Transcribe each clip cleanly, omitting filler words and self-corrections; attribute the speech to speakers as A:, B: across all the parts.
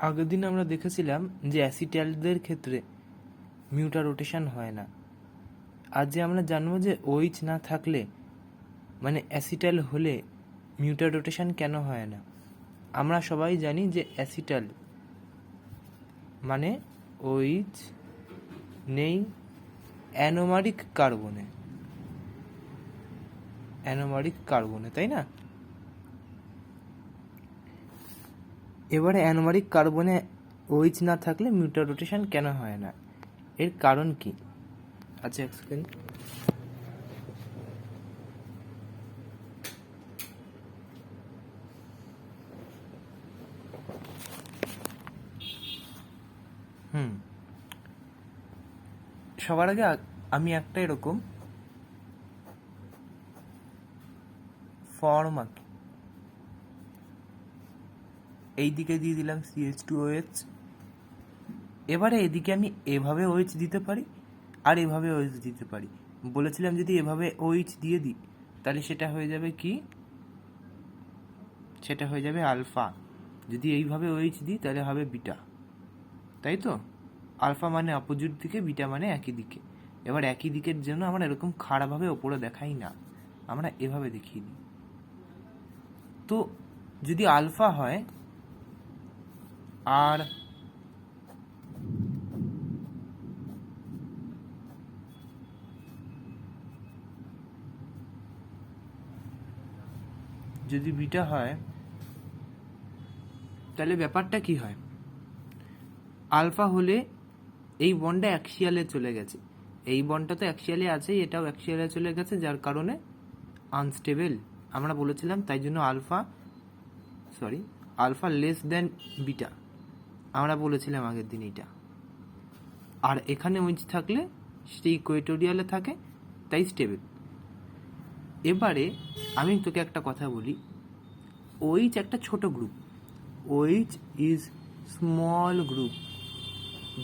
A: আগের দিন আমরা দেখেছিলাম যে অ্যাসিটালদের ক্ষেত্রে মিউটা রোটেশন হয় না। আজ যে আমরা জানবো যে ওইচ না থাকলে মানে অ্যাসিটাল হলে মিউটা রোটেশন কেন হয় না। আমরা সবাই জানি যে অ্যাসিটাল মানে ওইচ নেই অ্যানোমারিক কার্বনে, তাই না? এবারে অ্যানোমারিক কার্বনে ওইচ না থাকলে মিউটা রোটেশন কেন হয় না, এর কারণ কি? আচ্ছা, এক সেকেন্ড। সবার আগে আমি একটা এরকম ফর্ম আঁকি। এই দিকে দিয়ে দিলাম CH2OH। এবারে এদিকে আমি এভাবে OH দিতে পারি আর এভাবে OH দিতে পারি। বলেছিলাম যদি এভাবে OH দিয়ে দিই তাহলে সেটা হয়ে যাবে কি, সেটা হয়ে যাবে আলফা। যদি এইভাবে OH দিই তাহলে হবে বিটা, তাই তো? আলফা মানে অপোজিট দিকে, বিটা মানে একই দিকে। এবার একই দিকের জন্য আমরা এরকম খাড়াভাবে ওপরে দেখাই না, আমরা এভাবে দেখিয়ে দিই। তো যদি আলফা হয় আর যদি বিটা হয় তাহলে ব্যাপারটা কি হয়? আলফা হলে এই বন্ডটা অ্যাক্সিয়ালে চলে গেছে, এই বন্ডটা তো অ্যাক্সিয়ালে আছে, এটাও অ্যাক্সিয়ালে চলে গেছে, যার কারণে আনস্টেবল আমরা বলেছিলাম। তাই জন্য আলফা লেস দেন বিটা আমরা বলেছিলাম আগের দিন এটা। আর এখানে উইচ থাকলে সেটা ইকুয়েটোরিয়ালে থাকে, তাই স্টেবল। এবারে আমি তোকে একটা কথা বলি, ওইচ একটা ছোট group, which is small group,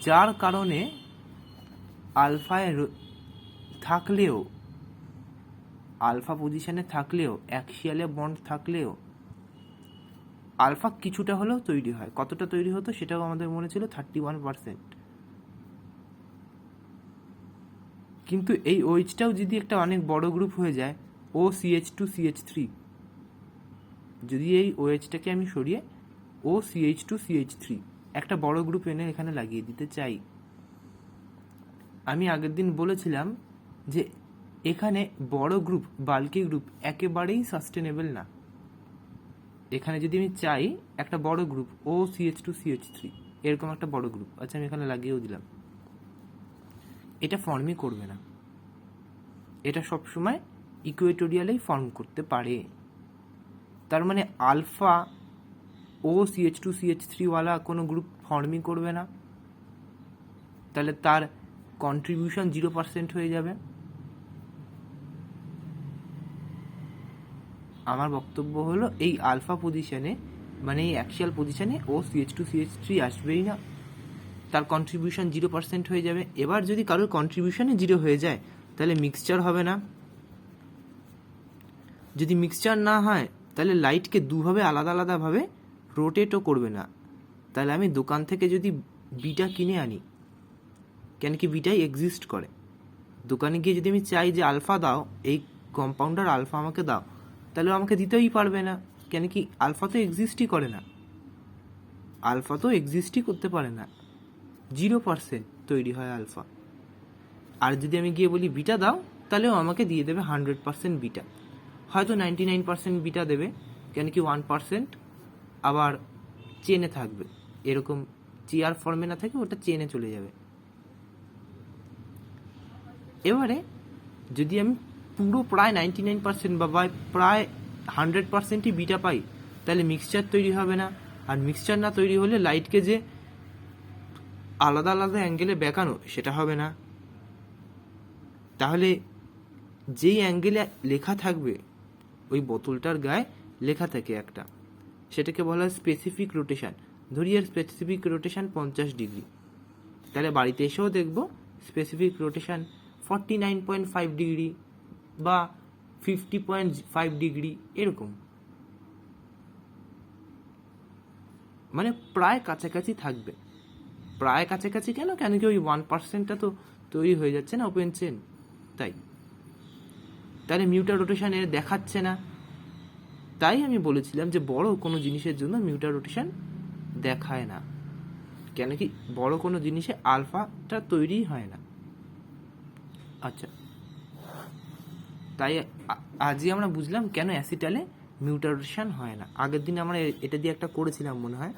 A: যার কারণে আলফায় থাকলেও, আলফা পজিশনে থাকলেও, অ্যাক্সিয়ালে বন্ড থাকলেও আলফা কিছুটা হলেও তৈরি হয়। কতটা তৈরি হতো সেটাও আমাদের মনে ছিল, 31%। কিন্তু এই ওইচটাও যদি একটা অনেক বড় গ্রুপ হয়ে যায়, OCH2CH3, যদি এই ওএইচটাকে আমি সরিয়ে OCH2CH3 একটা বড় গ্রুপ এনে এখানে লাগিয়ে দিতে চাই, আমি আগের দিন বলেছিলাম যে এখানে বড় গ্রুপ, বাল্কি গ্রুপ একেবারেই সাস্টেনেবল না। এখানে যদি আমি চাই একটা বড় গ্রুপ OCH2CH3 এরকম একটা বড় গ্রুপ, আচ্ছা আমি এখানে লাগিয়েও দিলাম, এটা ফর্মই করবে না। এটা সবসময় ইকুয়েটোরিয়ালেই ফর্ম করতে পারে। তার মানে আলফা OCH2CH3 ওয়ালা কোনো গ্রুপ ফর্মই করবে না, তাহলে তার কন্ট্রিবিউশন 0% হয়ে যাবে। আমার বক্তব্য হলো এই আলফা পজিশনে মানে এই অ্যাক্সিয়াল পজিশনে OCH2CH3 আসবেই না, তার কন্ট্রিবিউশন 0% হয়ে যাবে। এবার যদি কারোর কন্ট্রিবিউশনে 0 হয়ে যায় তাহলে মিক্সচার হবে না। যদি মিক্সচার না হয় তাহলে লাইটকে দুভাবে আলাদা আলাদাভাবে রোটেটও করবে না। তাহলে আমি দোকান থেকে যদি বিটা কিনে আনি, কেন কি বিটাই এক্সিস্ট করে, দোকানে গিয়ে যদি আমি চাই যে আলফা দাও, এই কম্পাউন্ডার আলফা আমাকে দাও, তাহলে আমাকে দিতেই পারবে না, কেন কি আলফা তো এক্সিস্টই করে না, আলফা তো এক্সিস্টই করতে পারে না, 0% তৈরি হয় আলফা। আর যদি আমি গিয়ে বলি বিটা দাও, তাহলেও আমাকে দিয়ে দেবে 100% বিটা, হয়তো 99% বিটা দেবে, কেন কি 1% আবার চেনে থাকবে, এরকম চেয়ার ফর্মে না থাকে, ওটা চেনে চলে যাবে। এবারে যদি আমি পুরো প্রায় 99% বা প্রায় 100%ই বিটা পাই, তাহলে মিক্সচার তৈরি হবে না। আর মিক্সচার না তৈরি হলে লাইটকে যে আলাদা আলাদা অ্যাঙ্গেলে বেঁকানো সেটা হবে না। তাহলে যেই অ্যাঙ্গেলে লেখা থাকবে, ওই বোতলটার গায়ে লেখা থাকে একটা, সেটাকে বলা হয় স্পেসিফিক রোটেশন। ধরি এর স্পেসিফিক রোটেশন 50 ডিগ্রি, তাহলে বাড়িতে এসেও দেখবো স্পেসিফিক রোটেশন 49.5 ডিগ্রি বা 50.5 ডিগ্রি এরকম। মানে প্রায় কাছাকাছি থাকবে। প্রায় কাছাকাছি কেন কি ওই 1%টা তো তৈরি হয়ে যাচ্ছে না ওপেন চেন, তাই। তাহলে মিউটার রোটেশন এর দেখাচ্ছে না, তাই আমি বলেছিলাম যে বড় কোনো জিনিসের জন্য মিউটার রোটেশন দেখায় না, কেন কি বড় কোনো জিনিসে আলফাটা তৈরি হয় না। আচ্ছা, তাই আজই আমরা বুঝলাম কেন অ্যাসিটালে মিউটার রোটেশন হয় না। আগের দিন আমরা এটা দিয়ে একটা করেছিলাম মনে হয়।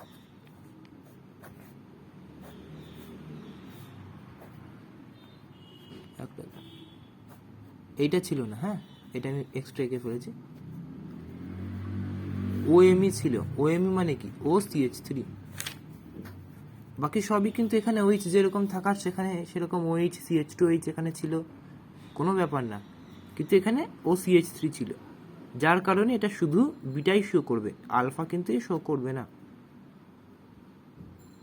A: এইটা ছিল না, হ্যাঁ এটা আমি এক্সট্রা এঁকে ফেলেছি। ওএমই ছিল, ওএমই মানে কি OCH3, বাকি সবই কিন্তু এখানে OH যেরকম থাকার সেখানে সেরকম OH CH2H এখানে ছিল, কোনো ব্যাপার না, কিন্তু এখানে OCH3 ছিল, যার কারণে এটা শুধু বিটাই শো করবে, আলফা কিন্তু শো করবে না,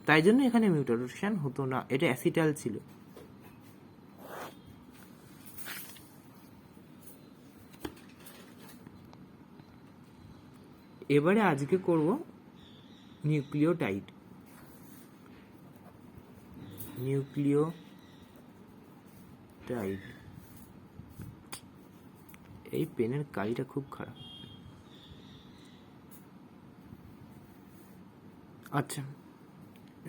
A: তাই জন্য এখানে মিউটার রোটেশন হতো না, এটা অ্যাসিটাল ছিল। এবারে আজকে করব নিউক্লিওটাইড। এই পেনের কালিটা খুব খারাপ। আচ্ছা,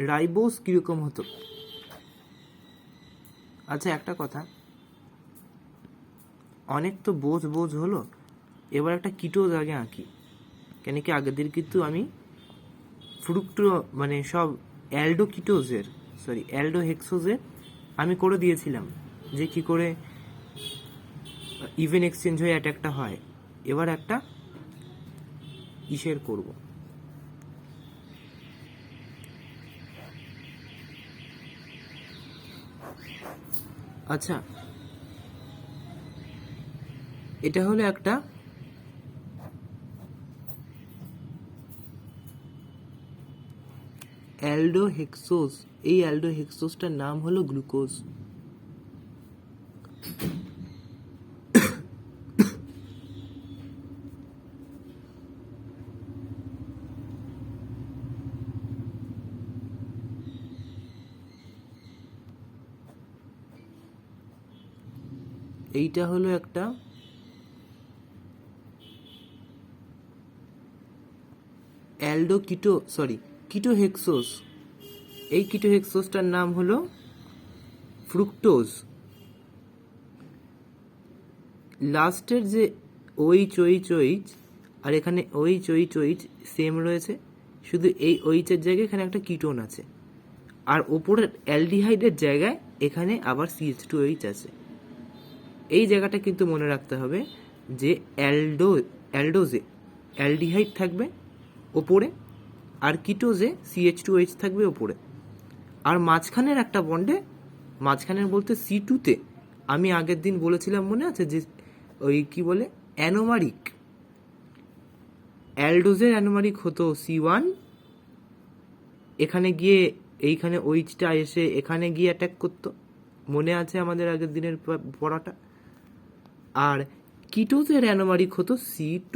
A: রাইবোজ কিরকম হতো? আচ্ছা একটা কথা, অনেক তো বোঝ হলো, এবার একটা কিটোজ আগে আঁকি, কেন কি আগের দিন কিন্তু আমি মানে সব অ্যালডোহেক্সোজের আমি করে দিয়েছিলাম যে কি করে ইভেন এক্সচেঞ্জ হয়ে অ্যাটাকটা হয়। এবার একটা ইসের করব, আচ্ছা এটা হলো একটা অ্যালডোহেক্সোজ, এই অ্যালডোহেক্সোজটার নাম হলো গ্লুকোজ। এইটা হলো একটা কিটোহেক্সোজ, এই কিটোহেক্সোজটার নাম হলো ফ্রুক্টোজ। লাস্টের যে OH আর এখানে OH সেম রয়েছে, শুধু এই OH-এর জায়গায় এখানে একটা কিটোন আছে, আর ওপরের অ্যালডিহাইডের জায়গায় এখানে আবার CH2H আছে। এই জায়গাটা কিন্তু মনে রাখতে হবে যে অ্যালডোজে অ্যালডিহাইড থাকবে ওপরে, আর কিটোজে CH2H থাকবে ওপরে, আর মাঝখানের একটা বন্ডে, মাঝখানের বলতে C2-তে আমি আগের দিন বলেছিলাম মনে আছে যে ওই কি বলে অ্যানোমারিক, অ্যালডোজের অ্যানোমারিক হতো C1, এখানে গিয়ে এইখানে ওইচটা এসে এখানে গিয়ে অ্যাটাক করতো, মনে আছে আমাদের আগের দিনের পড়াটা। আর কিটোজের অ্যানোমারিক হতো C2,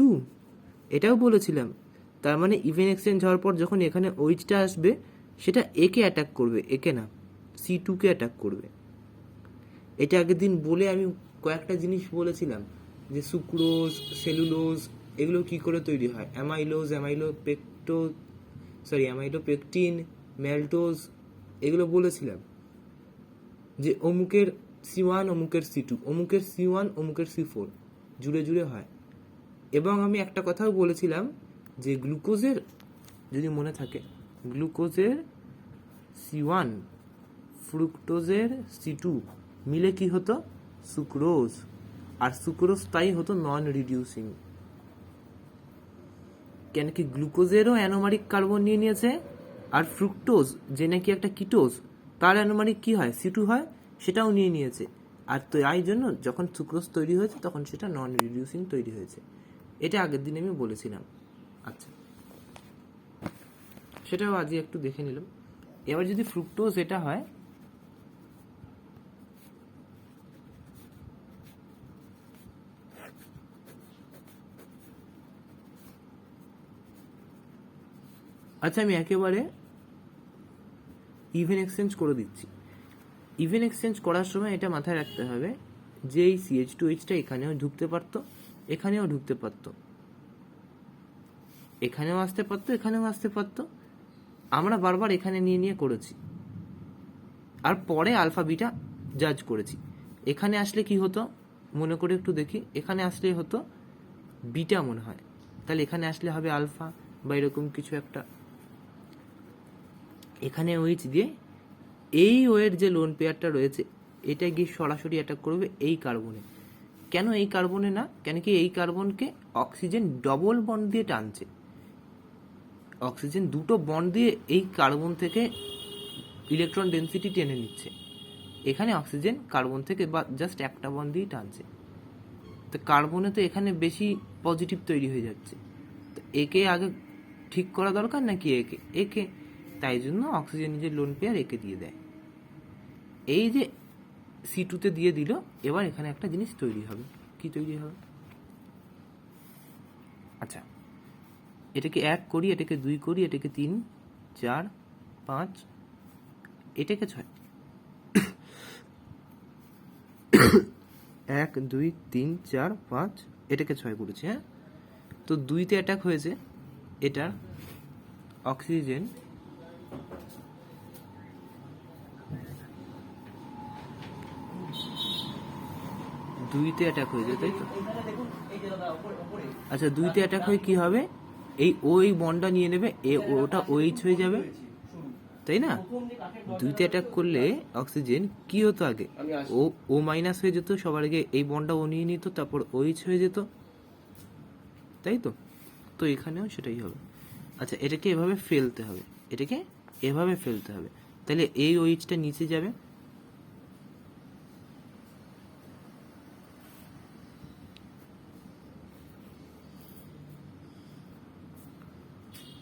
A: এটাও বলেছিলাম। তার মানে ইভেন এক্সচেঞ্জ হওয়ার পর যখন এখানে ওইচটা আসবে সেটা একে অ্যাটাক করবে, একে না C2-কে অ্যাটাক করবে। এটা আগের দিন বলে আমি কয়েকটা জিনিস বলেছিলাম যে সুক্রোজ, সেলুলোজ এগুলো কি করে তৈরি হয়, অ্যামাইলোপেকটিন, ম্যালটোজ, এগুলো বলেছিলাম যে অমুকের C1 অমুকের C2, অমুকের C1 অমুকের C4 জুড়ে হয়। এবং আমি একটা কথাও বলেছিলাম যে গ্লুকোজের, যদি মনে থাকে, গ্লুকোজের C1 ফ্রুক্টোজের C2 মিলে কি হতো সুক্রোজ, আর সুক্রোজ তাই হতো নন রিডিউসিং, কেন কি গ্লুকোজেরও অ্যানোমারিক কার্বন নিয়ে নিয়েছে, আর ফ্রুক্টোজ যে নাকি একটা কিটোজ তার অ্যানোমারিক কি হয় C2 হয়, সেটাও নিয়ে নিয়েছে, আর তাই জন্য যখন সুক্রোজ তৈরি হয়েছে তখন সেটা নন রিডিউসিং তৈরি হয়েছে। এটা আগের দিন আমি বলেছিলাম। আচ্ছা সেটাও আজই একটু দেখে নিলাম। এবার যদি ফ্রুক্টোজ এটা হয়, আচ্ছা, আমি একেবারে ইভেন এক্সচেঞ্জ করে দিচ্ছি। ইভেন এক্সচেঞ্জ করার সময় এটা মাথায় রাখতে হবে যে এই CH2Hটা এখানেও ঢুকতে পারতো, এখানেও ঢুকতে পারতো, এখানেও আসতে পারতো, এখানেও আসতে পারতো। আমরা বারবার এখানে নিয়ে নিয়ে করেছি, আর পরে আলফা বিটা জাজ করেছি। এখানে আসলে কি হতো মনে করে একটু দেখি। এখানে আসলে হতো বিটা মনে হয়, তাহলে এখানে আসলে হবে আলফা বা এরকম কিছু একটা। এখানে ওইচ দিয়ে এই ওয়ের যে লোন পেয়ারটা রয়েছে এটা গিয়ে সরাসরি অ্যাটাক করবে এই কার্বনে। কেন এই কার্বনে না? কেন কি এই কার্বনকে অক্সিজেন ডবল বন্ড দিয়ে টানছে। অক্সিজেন দুটো বন্ড দিয়ে এই কার্বন থেকে ইলেকট্রন ডেন্সিটি টেনে নিচ্ছে। এখানে অক্সিজেন কার্বন থেকে বা জাস্ট একটা বন্ড দিয়ে টানছে। তো কার্বনে তো এখানে বেশি পজিটিভ তৈরি হয়ে যাচ্ছে। তো একে আগে ঠিক করা দরকার নাকি একে? একে। তাই জন্য অক্সিজেন নিজের লোন পেয়ার একে দিয়ে দেয়। এই যে C2-তে দিয়ে দিল, এবার এখানে একটা জিনিস তৈরি হবে। কি তৈরি হবে? আচ্ছা, এটাকে 1 করি, এটাকে 2 করি, এটাকে 3, 4, 5, এটাকে 6। 1, 2, 3, 4, 5, এটাকে 6 করেছি। হ্যাঁ, তো 2-তে অ্যাটাক হয়েছে এটার অক্সিজেন, দুইতে অ্যাটাক হয়েছে, তাই তো? আচ্ছা, 2-তে অ্যাটাক হয়ে কি হবে? ওই বন্ডটা নিয়ে নেবে, ওটা OH হয়ে যাবে, তাই না? 2-তে অ্যাটাক করলে অক্সিজেন কি হতো আগে? ও মাইনাস হয়ে যেত সবার আগে, এই বন্ডটা ও নিয়ে নিত, তারপর OH হয়ে যেত, তাই তো? তো এখানেও সেটাই হবে। আচ্ছা, এটাকে এভাবে ফেলতে হবে, এটাকে এভাবে ফেলতে হবে, তাহলে এই OH-টা নিচে যাবে,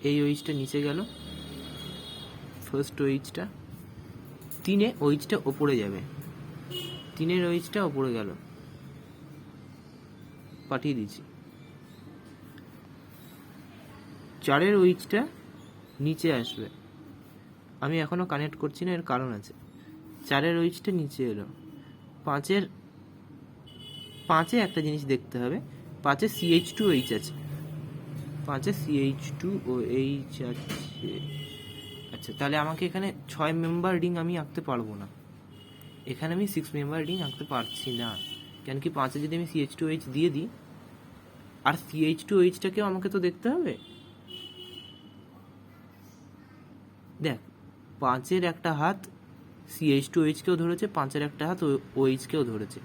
A: এই OH-টা নিচে গেল, ফার্স্ট OH-টা। 3-এ OH-টা ওপরে যাবে, 3-এর OH-টা ওপরে গেল, পাঠিয়ে দিচ্ছি। 4-এর OH-টা নিচে আসবে, আমি এখনো কানেক্ট করছি না, এর কারণ আছে। 4-এর OH-টা নিচে এলো। 5-এ একটা জিনিস দেখতে হবে, 5-এ CH2OH আছে, 5-এ CH2OH আছে। আচ্ছা, তাহলে আমাকে এখানে 6 মেম্বার রিং আমি আঁকতে পারবো না, এখানে আমি 6 মেম্বার রিং আঁকতে পারছি না। কেন কি 5-এ যদি আমি CH2OH দিয়ে দিই, আর CH2OH-টাকেও আমাকে তো দেখতে হবে। দেখ, 5-এর একটা হাত CH2OH-কেও ধরেছে, 5-এর একটা হাত OH-কেও ধরেছে।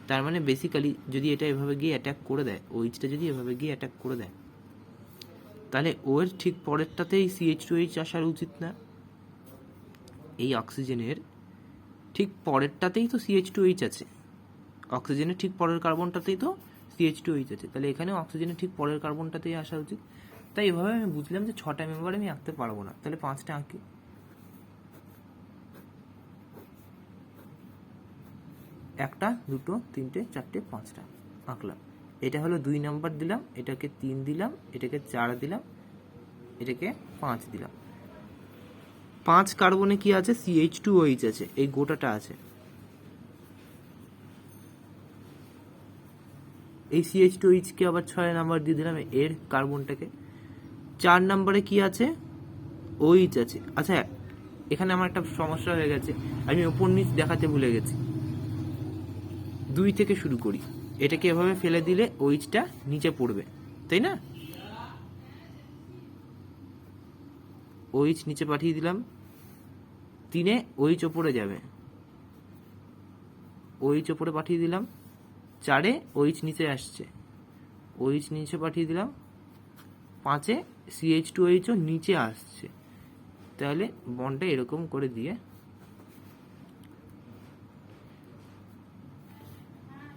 A: তার মানে বেসিক্যালি যদি এটা এভাবে গিয়ে অ্যাটাক করে দেয়, OH-টা যদি এভাবে গিয়ে অ্যাটাক করে দেয়, তাহলে ওর ঠিক পরেরটাতেই CH2OH আসার উচিত না? এই অক্সিজেনের ঠিক পরেরটাতেই তো CH2OH আছে, অক্সিজেনের ঠিক পরের কার্বনটাতেই তো CH2OH আছে, তাহলে এখানে অক্সিজেনের ঠিক পরের কার্বনটাতেই আসা উচিত। তাই এভাবে আমি বুঝলাম যে 6টা মেম্বার আমি আঁকতে পারবো না, তাহলে 5টা আঁকি। 1টা, 2টো, 3টে, 4টে, 5টা আঁকলাম। এটা হলো 2 নাম্বার দিলাম, এটাকে 3 দিলাম, এটাকে 4 দিলাম, এটাকে 5 দিলাম। 5 কার্বনে কি আছে? CH2OH আছে, এই গোটাটা আছে। এই CH2OH-কে আবার 6 নাম্বার দিয়ে দিলাম এর কার্বনটাকে। 4 নাম্বারে কি আছে? OH আছে। আচ্ছা, এখানে আমার একটা সমস্যা হয়ে গেছে, আমি ওপর নিচ দেখাতে ভুলে গেছি। 2 থেকে শুরু করি, এটাকে এভাবে ফেলে দিলে OH-টা নিচে পড়বে, তাই না? OH নিচে পাঠিয়ে দিলাম, 3-এ OH ওপরে যাবে, OH ওপরে পাঠিয়ে দিলাম। 4-এ OH নিচে আসছে, OH নিচে পাঠিয়ে দিলাম। 5-এ CH2OH-ও নিচে আসছে, তাহলে বন্ডটা এরকম করে দিয়ে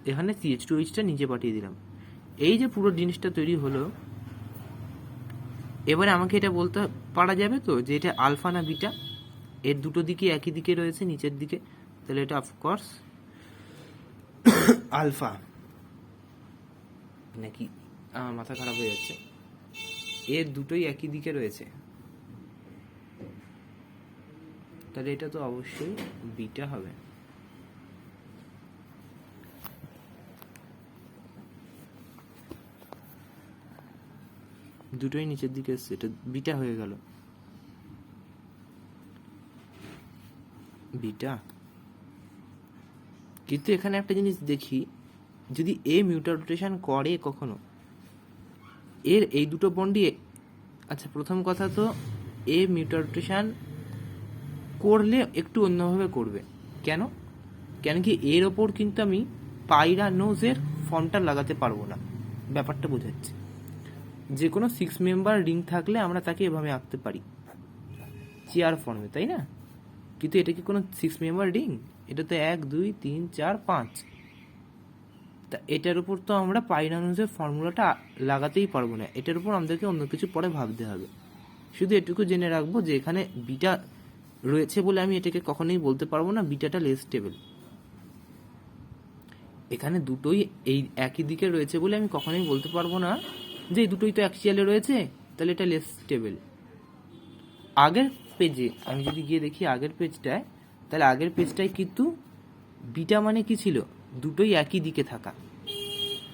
A: এখানে CH2OH-টা নিচে পাঠিয়ে দিলাম। এই যে পুরো জিনিসটা তৈরি হলো, এবারে আমাকে এটা বলতে পারা যাবে তো যে এটা আলফা না বিটা? এর দুটো দিকে একই দিকে রয়েছে নিচের দিকে, তাহলে এটা অফকোর্স আলফা নাকি? আমার মাথা খারাপ হয়ে যাচ্ছে, এর দুটোই একই দিকে রয়েছে, তাহলে এটা তো অবশ্যই বিটা হবে। দুটোই নিচের দিকে এসছে, এটা বিটা হয়ে গেল, বিটা। কিন্তু এখানে একটা জিনিস দেখি, যদি এ মিউটাল রোটেশন করে কখনো, এর এই দুটো বন্ডই, আচ্ছা প্রথম কথা তো এ মিউটাল রোটেশন করলে একটু অন্যভাবে করবে। কেন? কেন কি এর ওপর কিন্তু আমি পাইরানোজের ফর্মটা লাগাতে পারবো না। ব্যাপারটা বোঝাচ্ছে, যে কোনো 6 মেম্বার রিং থাকলে আমরা তাকে এভাবে আঁকতে পারি চেয়ার ফর্মে, তাই না? কিন্তু এটা কি কোনো 6 মেম্বার রিং? এটা তো 1 2 3 4 5। তা এটার উপর তো আমরা পাইরানোজের ফর্মুলাটা লাগাতেই পারবো না, এটার উপর আমাদেরকে অন্য কিছু পরে ভাবতে হবে। শুধু এটুকু জেনে রাখবো যে এখানে বিটা রয়েছে বলে আমি এটাকে কখনোই বলতে পারবো না বিটাটা লেস স্টেবল। এখানে দুটোই এই একই দিকে রয়েছে বলে আমি কখনোই বলতে পারবো না যে এই দুটোই তো অ্যাক্সিয়ালে রয়েছে, তাহলে এটা লেস স্টেবল। আগের পেজে আমি যদি গিয়ে দেখি আগের পেজটায়, তাহলে আগের পেজটায় কিন্তু বিটা মানে কি ছিল? দুটোই একই দিকে থাকা।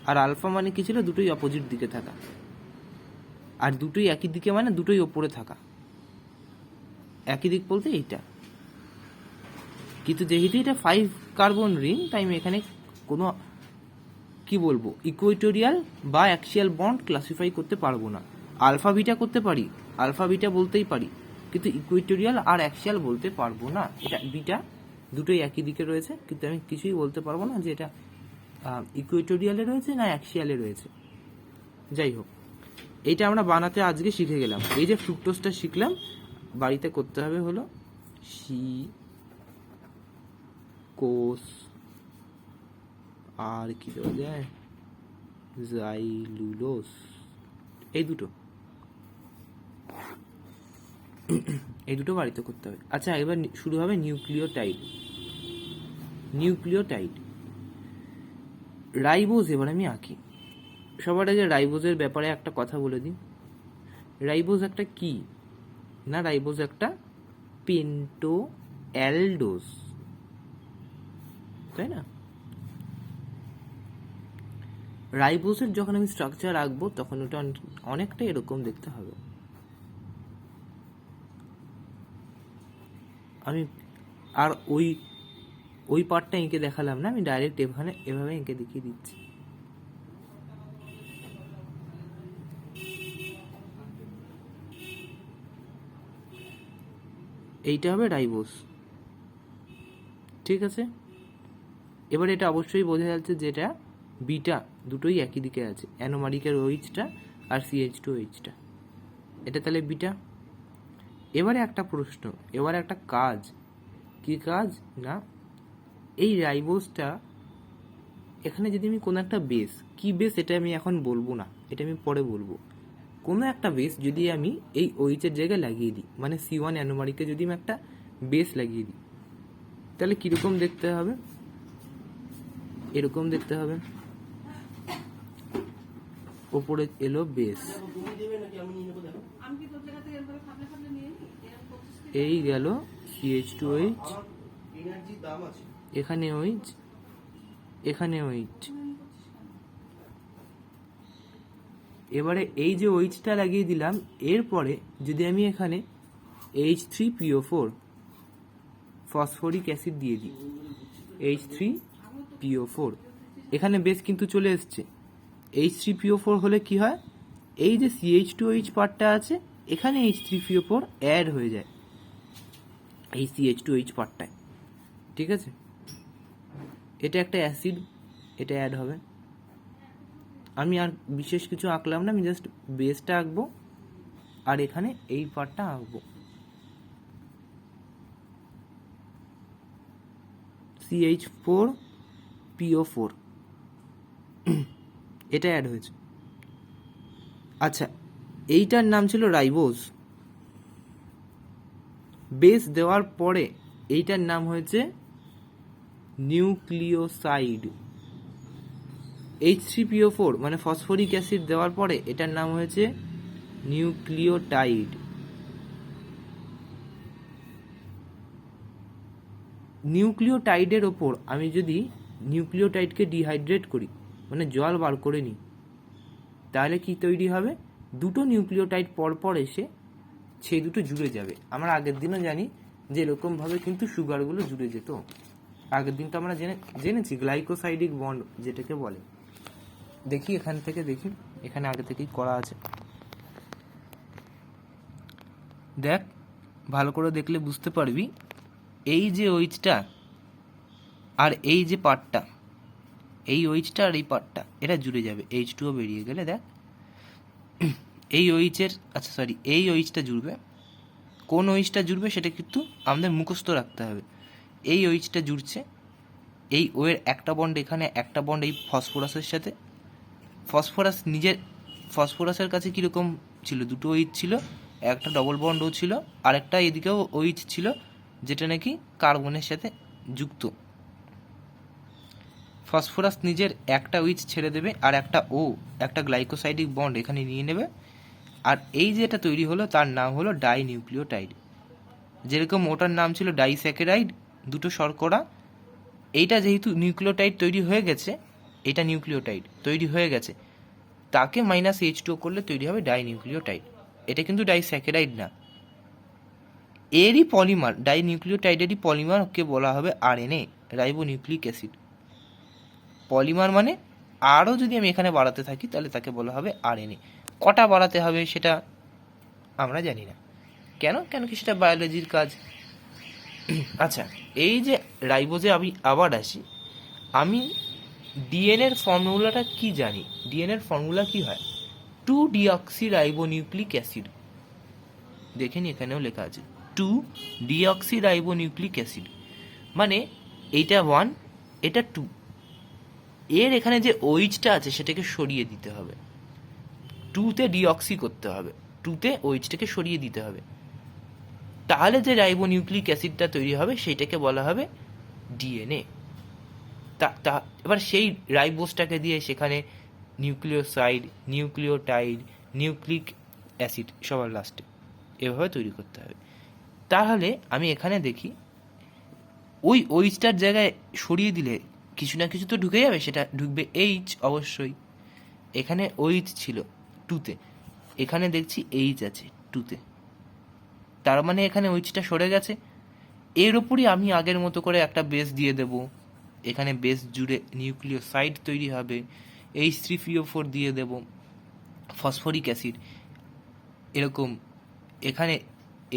A: আর আলফা মানে কি ছিল? দুটোই অপোজিট দিকে থাকা। আর দুটোই একই দিকে মানে দুটোই ওপরে থাকা। একই দিক বলতে এইটা। কিন্তু যেহেতু এটা 5 কার্বন রিং, তাই আমি এখানে কোনো কি বলবো ইকুয়েটোরিয়াল বা অ্যাক্সিয়াল বন্ড ক্লাসিফাই করতে পারবো না। আলফা বিটা করতে পারি, আলফা বিটা বলতেই পারি, কিন্তু ইকুয়েটোরিয়াল আর অ্যাক্সিয়াল বলতে পারবো না। এটা বিটা দুটোই একই দিকে রয়েছে, কিন্তু আমি কিছুই বলতে পারবো না যে এটা ইকুয়েটোরিয়ালে রয়েছে না অ্যাক্সিয়ালে রয়েছে। যাই হোক, এইটা আমরা বানাতে আজকে শিখে গেলাম। এই যে ফ্রুক্টোজটা শিখলাম, বাড়িতে করতে হবে হলো সি কোষ, আর কি দেওয়া যায়, জাইলুলোজ, এই দুটো বাড়িতে করতে হবে। আচ্ছা, এবার শুরু হবে নিউক্লিওটাইড। নিউক্লিওটাইড রাইবোজ এবার আমি আঁকি। সবার আগে রাইবোজের ব্যাপারে একটা কথা বলে দিই। রাইবোজ একটা কি না, রাইবোজ একটা পেন্টো অ্যালডোজ, তাই না? রাইবোজের যখন আমি স্ট্রাকচার আঁকবো তখন ওটা অনেকটা এরকম দেখতে হবে। আমি আর ওই পার্টটা এঁকে দেখালাম না, আমি ডাইরেক্ট এভাবে এঁকে দেখিয়ে দিচ্ছি। এইটা হবে রাইবোজ, ঠিক আছে? এবার এটা অবশ্যই বোঝা যাচ্ছে যে এটা বিটা দুটোই একই দিকে আছে, অ্যানোমারিকের ওইচটা আর CH2Hটা, এটা তাহলে বিটা। এবারে একটা প্রশ্ন, এবারে একটা কাজ, কি কাজ না, এই রাইবোজটা এখানে যদি আমি কোনো একটা বেস, কি বেস এটা আমি এখন বলবো না, এটা আমি পরে বলবো। কোনো একটা বেস যদি আমি এই ওইচের জায়গায় লাগিয়ে দিই, মানে C1 অ্যানোমারিকে যদি আমি একটা বেস লাগিয়ে দিই, তাহলে কীরকম দেখতে হবে? এরকম দেখতে হবে। ওপরে এলো বেস, এই গেল CH2H, এখানে ওইচ, এখানে ওইচ। এবারে এই যে ওইচটা লাগিয়ে দিলাম, এরপরে যদি আমি এখানে H3PO4 ফসফরিক অ্যাসিড দিয়ে দিই, H3PO4, এখানে বেস কিন্তু চলে এসছে। H3PO4 হলে কি হয়, এই যে CH2H পার্টটা আছে এখানে H3PO4 অ্যাড হয়ে যায় এই CH2H পার্টটায়, ঠিক আছে? এটা একটা অ্যাসিড, এটা অ্যাড হবে। আমি আর বিশেষ কিছু আঁকলাম না, আমি জাস্ট বেসটা আঁকবো আর এখানে এই পার্টটা আঁকবো। CH4PO4 এটা অ্যাড হয়েছে। আচ্ছা, এইটার নাম ছিল রাইবোজ। বেস দেওয়ার পরে এইটার নাম হয়েছে নিউক্লিওসাইড। H3PO4 মানে ফসফরিক অ্যাসিড দেওয়ার পরে এটার নাম হয়েছে নিউক্লিওটাইড। নিউক্লিওটাইডের ওপর আমি যদি নিউক্লিওটাইডকে ডিহাইড্রেট করি, মানে জল বার করে নিই, তাহলে কি তৈরি হবে? দুটো নিউক্লিওটাইড পরপর এসে সেই দুটো জুড়ে যাবে। আমরা আগের দিনও জানি যে এরকমভাবে কিন্তু সুগারগুলো জুড়ে যেত। আগের দিন তো আমরা জেনেছি গ্লাইকোসাইডিক বন্ড যেটাকে বলে। দেখি এখান থেকে, দেখি এখানে আগে থেকেই করা আছে, দেখ ভালো করে দেখলে বুঝতে পারবি। এই যে ওইচটা আর এই যে পার্টটা, এই ওইচটা আর এই পার্টটা, এটা জুড়ে যাবে। H2O বেরিয়ে গেলে দেখ এই ওইচের, আচ্ছা সরি, এই ওইচটা জুড়বে। কোন ওইচটা জুড়বে সেটা কিন্তু আমাদের মুখস্থ রাখতে হবে। এই ওইচটা জুড়ছে, এই ওয়ের একটা বন্ড এখানে, একটা বন্ড এই ফসফরাসের সাথে। ফসফরাসের কাছে কীরকম ছিল? দুটো ওইচ ছিল, একটা ডবল বন্ড ও ছিল, আর একটা এদিকেও ওইচ ছিল যেটা নাকি কার্বনের সাথে যুক্ত। ফসফরাস নিজের একটা উইচ ছেড়ে দেবে, আর একটা গ্লাইকোসাইডিক বন্ড এখানে নিয়ে নেবে, আর এই যেটা তৈরি হলো তার নাম হলো ডাইনিউক্লিওটাইড। যেরকম ওটার নাম ছিল ডাইস্যাকেরাইড, দুটো শর্করা। এইটা যেহেতু নিউক্লিওটাইড তৈরি হয়ে গেছে, এটা নিউক্লিওটাইড তৈরি হয়ে গেছে, তাকে -H2O করলে তৈরি হবে ডাইনিউক্লিওটাইড। এটা কিন্তু ডাইস্যাকেরাইড না। এরই পলিমার, ডাইনিউক্লিওটাইডেরই পলিমারকে বলা হবে RNA, রাইবোনিউক্লিক অ্যাসিড। পলিমার মানে আরও যদি আমি এখানে বাড়াতে থাকি তাহলে তাকে বলা হবে RNA। কটা বাড়াতে হবে সেটা আমরা জানি না, কেন কি সেটা বায়োলজির কাজ। আচ্ছা, এই যে রাইবোজে আমি আবার আসি, আমি ডিএনএর ফর্মুলাটা কি জানি? ডিএনএর ফর্মুলা কি হয়? 2-ডিঅক্সিরাইবোনিউক্লিক অ্যাসিড। দেখেন এখানেও লেখা আছে 2-ডিঅক্সিরাইবোনিউক্লিক অ্যাসিড, মানে এইটা 1, এটা 2। এর এখানে যে ওইচটা আছে সেটাকে সরিয়ে দিতে হবে, 2তে ডিঅক্সি করতে হবে, 2তে ওইচটাকে সরিয়ে দিতে হবে, তাহলে যে রাইবোনিউক্লিক অ্যাসিডটা তৈরি হবে সেইটাকে বলা হবে ডিএনএ। এবার সেই রাইবোসটাকে দিয়ে সেখানে নিউক্লিওসাইড, নিউক্লিওটাইড, নিউক্লিক অ্যাসিড সবার লাস্টে এভাবে তৈরি করতে হবে। তাহলে আমি এখানে দেখি ওই ওইচটার জায়গায় সরিয়ে দিলে কিছু না কিছু তো ঢুকে যাবে, সেটা ঢুকবে এইচ অবশ্যই। এখানে ওইচ ছিল 2তে, এখানে দেখছি এইচ আছে 2তে, তার মানে এখানে ওইচটা সরে গেছে। এর উপরই আমি আগের মতো করে একটা বেস দিয়ে দেব, এখানে বেস জুড়ে নিউক্লিওসাইড তৈরি হবে, H3PO4 দিয়ে দেব, ফসফরিক অ্যাসিড, এরকম এখানে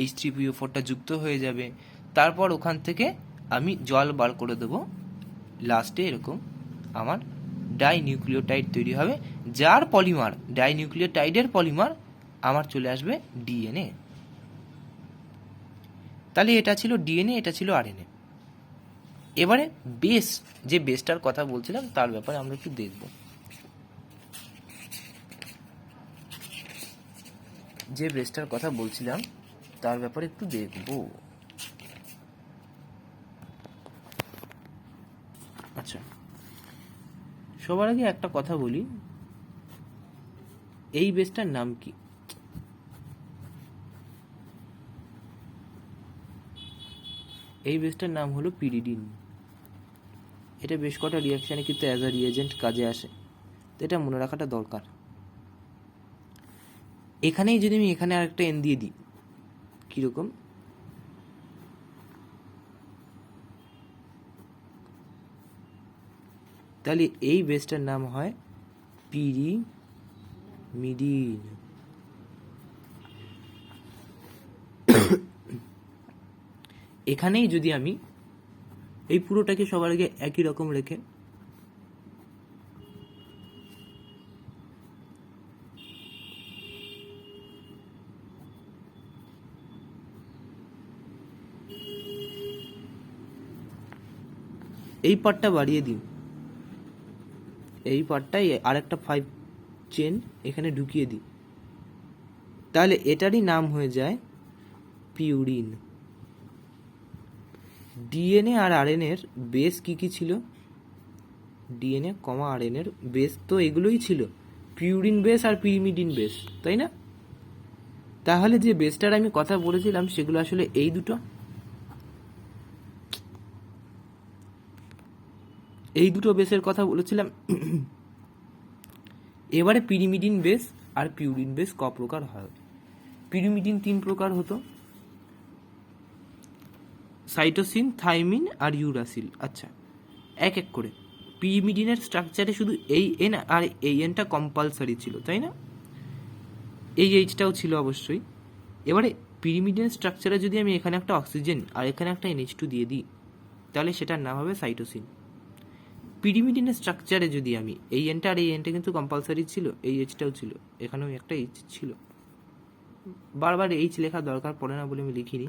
A: H3PO4টা যুক্ত হয়ে যাবে। তারপর ওখান থেকে আমি জল বার করে দেবো, লাস্টে এরকম আমার ডাইনিউক্লিওটাইড তৈরি হবে, যার পলিমার, ডাইনিউক্লিওটাইডের পলিমার আমার চলে আসবে ডিএনএ। তাহলে এটা ছিল ডিএনএ, এটা ছিল আরএনএ। এবারে বেস, যে বেসটার কথা বলছিলাম তার ব্যাপারে আমরা একটু দেখব। যে বেসটার কথা বলছিলাম তার ব্যাপারে একটু দেখব। আচ্ছা, সবার আগে একটা কথা বলি, এই বেসটার নাম কি? এই বেসটার নাম হলো পিরিডিন। এটা বেশ কটা রিয়াকশানে কিন্তু অ্যাজ আ রিয়েজেন্ট কাজে আসে, তো এটা মনে রাখাটা দরকার। এখানেই যদি আমি এখানে আরেকটা এন দিয়ে দিই, কীরকম? তাহলে এই বেসটার নাম হয় পিরিমিডিন। এখানেই যদি আমি এই পুরোটাকে সবার আগে একই রকম রেখে এই পার্টটা বাড়িয়ে দিই, এই পার্টটাই আরেকটা 5 চেন এখানে ঢুকিয়ে দিই, তাহলে এটারই নাম হয়ে যায় পিউরিন। ডিএনএ আর আরএনএর বেস কি ছিল? ডিএনএ কমা আরএনএর বেস তো এগুলোই ছিল, পিউরিন বেস আর পিরিমিডিন বেস, তাই না? তাহলে যে বেসটার আমি কথা বলেছিলাম সেগুলো আসলে এই দুটো। এই দুটো বেসের কথা বলেছিলাম। এবারে পিরিমিডিন বেস আর পিউরিন বেস ক প্রকার হয়। পিরিমিডিন 3 প্রকার হতো, সাইটোসিন, থাইমিন আর ইউরাসিল। আচ্ছা, এক এক করে। পিরিমিডিনের স্ট্রাকচারে শুধু এই এন আর এই এনটা কম্পালসারি ছিল, তাই না? এই এইচটাও ছিল অবশ্যই। এবারে পিরিমিডিনের স্ট্রাকচারে যদি আমি এখানে একটা অক্সিজেন আর এখানে একটা NH2 দিয়ে দিই, তাহলে সেটার নাম হবে সাইটোসিন। পিরিমিডিনের স্ট্রাকচারে যদি আমি এই এনটা আর এই এনটা কিন্তু কম্পালসারি ছিল, এই এইচটাও ছিল, এখানেও একটা এইচ ছিল, বারবার এইচ লেখা দরকার পড়ে না বলে আমি লিখিনি।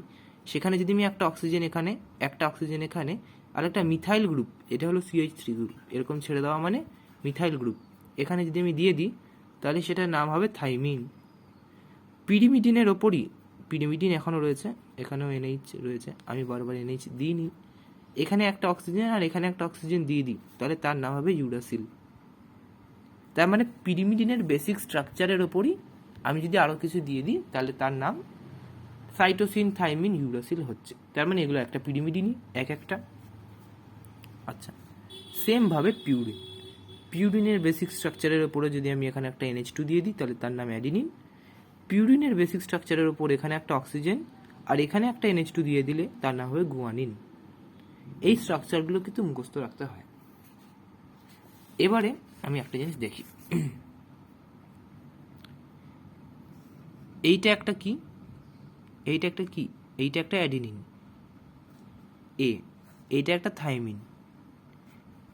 A: সেখানে যদি আমি একটা অক্সিজেন এখানে, একটা অক্সিজেন এখানে, আর একটা মিথাইল গ্রুপ, এটা হলো CH3 গ্রুপ, এরকম ছেড়ে দেওয়া মানে মিথাইল গ্রুপ, এখানে যদি আমি দিয়ে দিই, তাহলে সেটার নাম হবে থাইমিন। পিরিমিডিনের ওপরই, পিরিমিডিন এখনও রয়েছে, এখানেও NH রয়েছে, আমি বারবার NH দিইনি, এখানে একটা অক্সিজেন আর এখানে একটা অক্সিজেন দিয়ে দিই, তাহলে তার নাম হবে ইউরাসিল। তার মানে পিরিমিডিনের বেসিক স্ট্রাকচারের ওপরই আমি যদি আরও কিছু দিয়ে দিই, তাহলে তার নাম সাইটোসিন, থাইমিন, ইউরাসিল হচ্ছে। তার মানে এগুলো একটা পিরিমিডিনই, এক একটা। আচ্ছা, সেমভাবে পিউরিন, পিউরিনের বেসিক স্ট্রাকচারের ওপরে যদি আমি এখানে একটা NH2 দিয়ে দিই, তাহলে তার নাম অ্যাডিনিন। পিউরিনের বেসিক স্ট্রাকচারের ওপর এখানে একটা অক্সিজেন আর এখানে একটা NH2 দিয়ে দিলে তার নাম হবে গুয়ানিন। এই স্ট্রাকচারগুলো কিন্তু মুখস্থ রাখতে হয়। এবারে আমি একটা জিনিস দেখি, এইটা একটা কি, এইটা একটা কি, এইটা একটা অ্যাডিনিন এইটা একটা থাইমিন।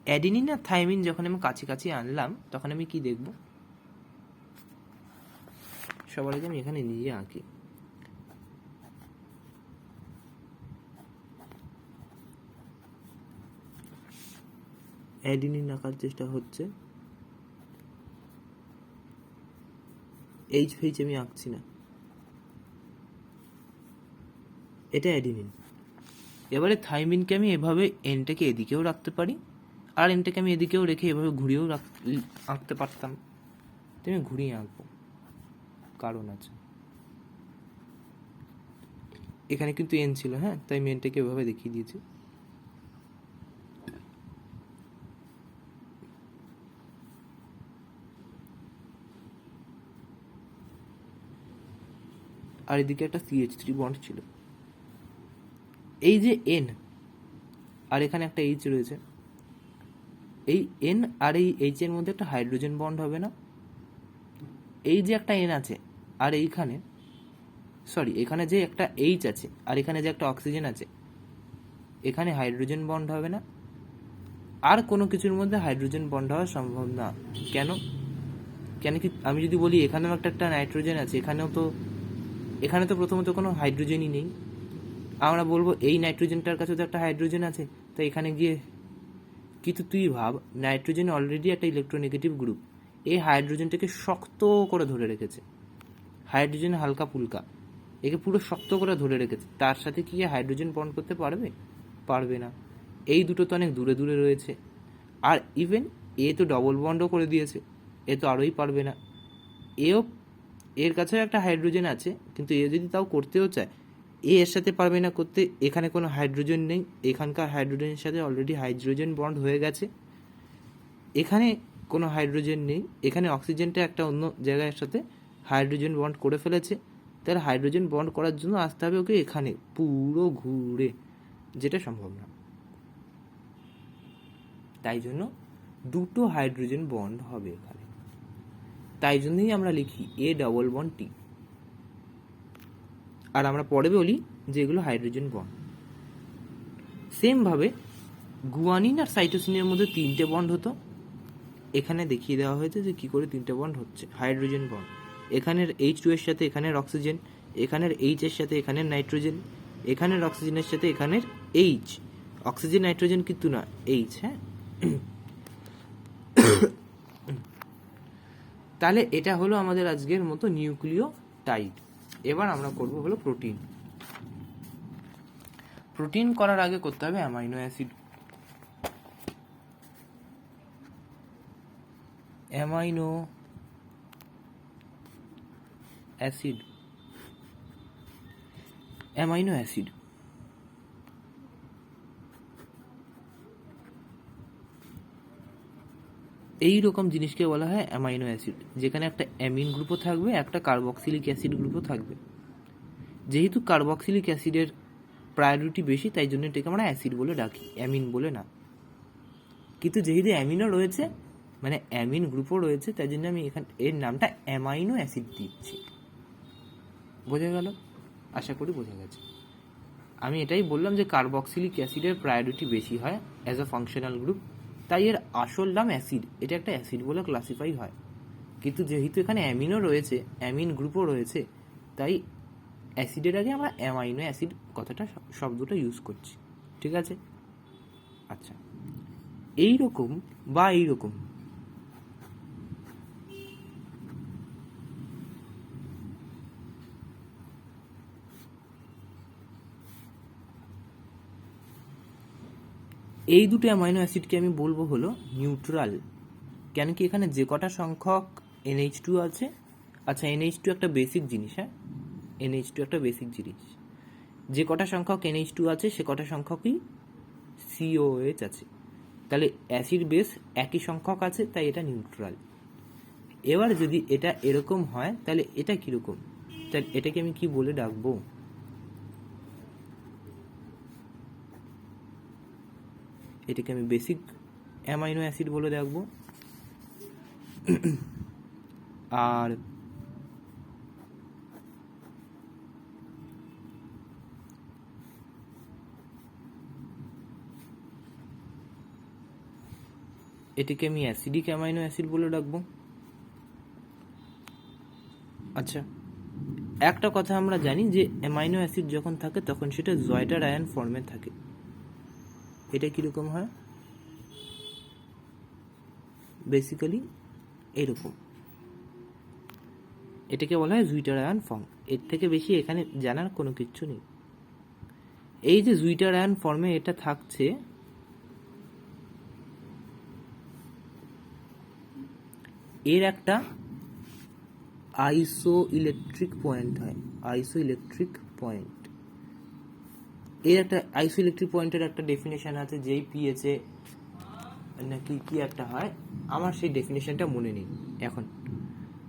A: অ্যাডিনিন আর থাইমিন যখন আমি কাছাকাছি আনলাম, তখন আমি কি দেখব? সবার আগে আমি এখানে নিজে আঁকি। অ্যাডিনিন আঁকার চেষ্টা হচ্ছে, এইচ ফেইচ আমি আঁকছি না, এটা অ্যাডিনিন। এবারে থাইমিনকে আমি এভাবে এনটাকে এদিকেও রাখতে পারি, আর এনটাকে আমি এদিকেও রেখে এভাবে ঘুরিয়েও আঁকতে পারতাম। তো আমি ঘুরিয়ে আঁকবো, কারণ আছে, এখানে কিন্তু এন ছিল, হ্যাঁ, তাই আমি এনটাকে এভাবে দেখিয়ে দিয়েছি। আর এদিকে একটা CH3 বন্ড ছিল। এই যে এন আর এখানে একটা এইচ রয়েছে, এই এন আর এই এইচ এর মধ্যে একটা হাইড্রোজেন বন্ড হবে না? এই যে একটা এন আছে আর এইখানে, সরি, এখানে যে একটা এইচ আছে আর এখানে যে একটা অক্সিজেন আছে, এখানে হাইড্রোজেন বন্ড হবে না? আর কোনো কিছুর মধ্যে হাইড্রোজেন বন্ড হওয়া সম্ভব না। কেন? কেন কি আমি যদি বলি এখানেও একটা নাইট্রোজেন আছে, এখানে তো প্রথমত কোনো হাইড্রোজেনই নেই, আমরা বলবো এই নাইট্রোজেনটার কাছে তো একটা হাইড্রোজেন আছে, তো এখানে গিয়ে, কিন্তু তুই ভাব, নাইট্রোজেন অলরেডি একটা ইলেকট্রোনেগেটিভ গ্রুপ, এই হাইড্রোজেনটাকে শক্ত করে ধরে রেখেছে, হাইড্রোজেন হালকা ফুলকা, একে পুরো শক্ত করে ধরে রেখেছে, তার সাথে কি হাইড্রোজেন বন্ড করতে পারবে? পারবে না। এই দুটো তো অনেক দূরে দূরে রয়েছে, আর ইভেন এ তো ডবল বন্ডও করে দিয়েছে, এ তো আরোই পারবে না। এর কাছেও একটা হাইড্রোজেন আছে, কিন্তু এ যদি তাও করতেও চায়, এর সাথে পারবে না করতে, এখানে কোনো হাইড্রোজেন নেই, এখানকার হাইড্রোজেনের সাথে অলরেডি হাইড্রোজেন বন্ড হয়ে গেছে, এখানে কোনো হাইড্রোজেন নেই, এখানে অক্সিজেনটা একটা অন্য জায়গার সাথে হাইড্রোজেন বন্ড করে ফেলেছে, তাহলে হাইড্রোজেন বন্ড করার জন্য আসতে হবে ওকে এখানে পুরো ঘুরে, যেটা সম্ভব না। তাই জন্য দুটো হাইড্রোজেন বন্ড হবে এখানে, তাই জন্যই আমরা লিখি A+T, আর আমরা পরে বলি যে এগুলো হাইড্রোজেন বন্ড। সেমভাবে গুয়ানিন আর সাইটোসিনের মধ্যে 3টে বন্ড হতো, এখানে দেখিয়ে দেওয়া হয়েছে যে কী করে 3টে বন্ড হচ্ছে, হাইড্রোজেন বন্ড, এখানের H2 এর সাথে এখানের অক্সিজেন, এখানের H এর সাথে এখানের নাইট্রোজেন, এখানের অক্সিজেনের সাথে এখানের H, অক্সিজেন নাইট্রোজেন কিন্তু না, H, হ্যাঁ। তাহলে এটা হলো আমাদের আজকের মতো নিউক্লিওটাইড। এবার আমরা করব হলো প্রোটিন। প্রোটিন করার আগে করতে হবে amino acid. Amino acid, amino acid এই রকম জিনিসকে বলা হয় অ্যামাইনো অ্যাসিড, যেখানে একটা অ্যামিন গ্রুপও থাকবে, একটা কার্বক্সিলিক অ্যাসিড গ্রুপও থাকবে। যেহেতু কার্বক্সিলিক অ্যাসিডের প্রায়োরিটি বেশি, তাই জন্য এটাকে আমরা অ্যাসিড বলে ডাকি, অ্যামিন বলে না। কিন্তু যেহেতু অ্যামিনও রয়েছে, মানে অ্যামিন গ্রুপও রয়েছে, তাই জন্য আমি এখানে এর নামটা অ্যামাইনো অ্যাসিড দিচ্ছি। বোঝা গেল? আশা করি বোঝা গেছে। আমি এটাই বললাম যে কার্বক্সিলিক অ্যাসিডের প্রায়োরিটি বেশি হয় অ্যাজ আ ফাংশনাল গ্রুপ, তাই এর আসল নাম অ্যাসিড, এটা একটা অ্যাসিড বলে ক্লাসিফাই হয়। কিন্তু যেহেতু এখানে অ্যামিনও রয়েছে, অ্যামিন গ্রুপও রয়েছে, তাই অ্যাসিডের আগে আমরা অ্যামাইনো অ্যাসিড কথাটা শব্দটা ইউজ করছি। ঠিক আছে? আচ্ছা, এইরকম বা এইরকম এই দুটো অ্যামাইনো অ্যাসিডকে আমি বলবো হলো নিউট্রাল। কেন কি এখানে যে কটা সংখ্যক NH2 আছে, আচ্ছা NH2 একটা বেসিক জিনিস, হ্যাঁ NH2 একটা বেসিক জিনিস, যে কটা সংখ্যক NH2 আছে সে কটা সংখ্যকই COH আছে, তাহলে অ্যাসিড বেস একই সংখ্যক আছে, তাই এটা নিউট্রাল। এবার যদি এটা এরকম হয় তাহলে এটা কিরকম, তাহলে এটাকে আমি কি বলে ডাকবো? এটাকে আমি বেসিক অ্যামাইনো অ্যাসিড বলে ডাকবো। আর এটাকে আমি অ্যাসিডিক অ্যামাইনো অ্যাসিড বলে ডাকবো। আচ্ছা, একটা কথা আমরা জানি যে অ্যামাইনো অ্যাসিড যখন থাকে তখন সেটা জয়েটার আয়ন ফর্মে থাকে। এটা কিরকম হয়? বেসিক্যালি এরকম, এটাকে বলা হয় জুইটার আয়ন ফর্ম। এর থেকে বেশি এখানে জানার কোনো কিচ্ছু নেই। এই যে জুইটার আয়ন ফর্মে এটা থাকছে, এর একটা আইসো ইলেকট্রিক পয়েন্ট হয়, আইসো ইলেকট্রিক পয়েন্ট। এর একটা আইসো ইলেকট্রিক পয়েন্টের একটা ডেফিনেশন আছে, যেই পিএইচে নাকি কি একটা হয়, আমার সেই ডেফিনেশনটা মনে নেই এখন।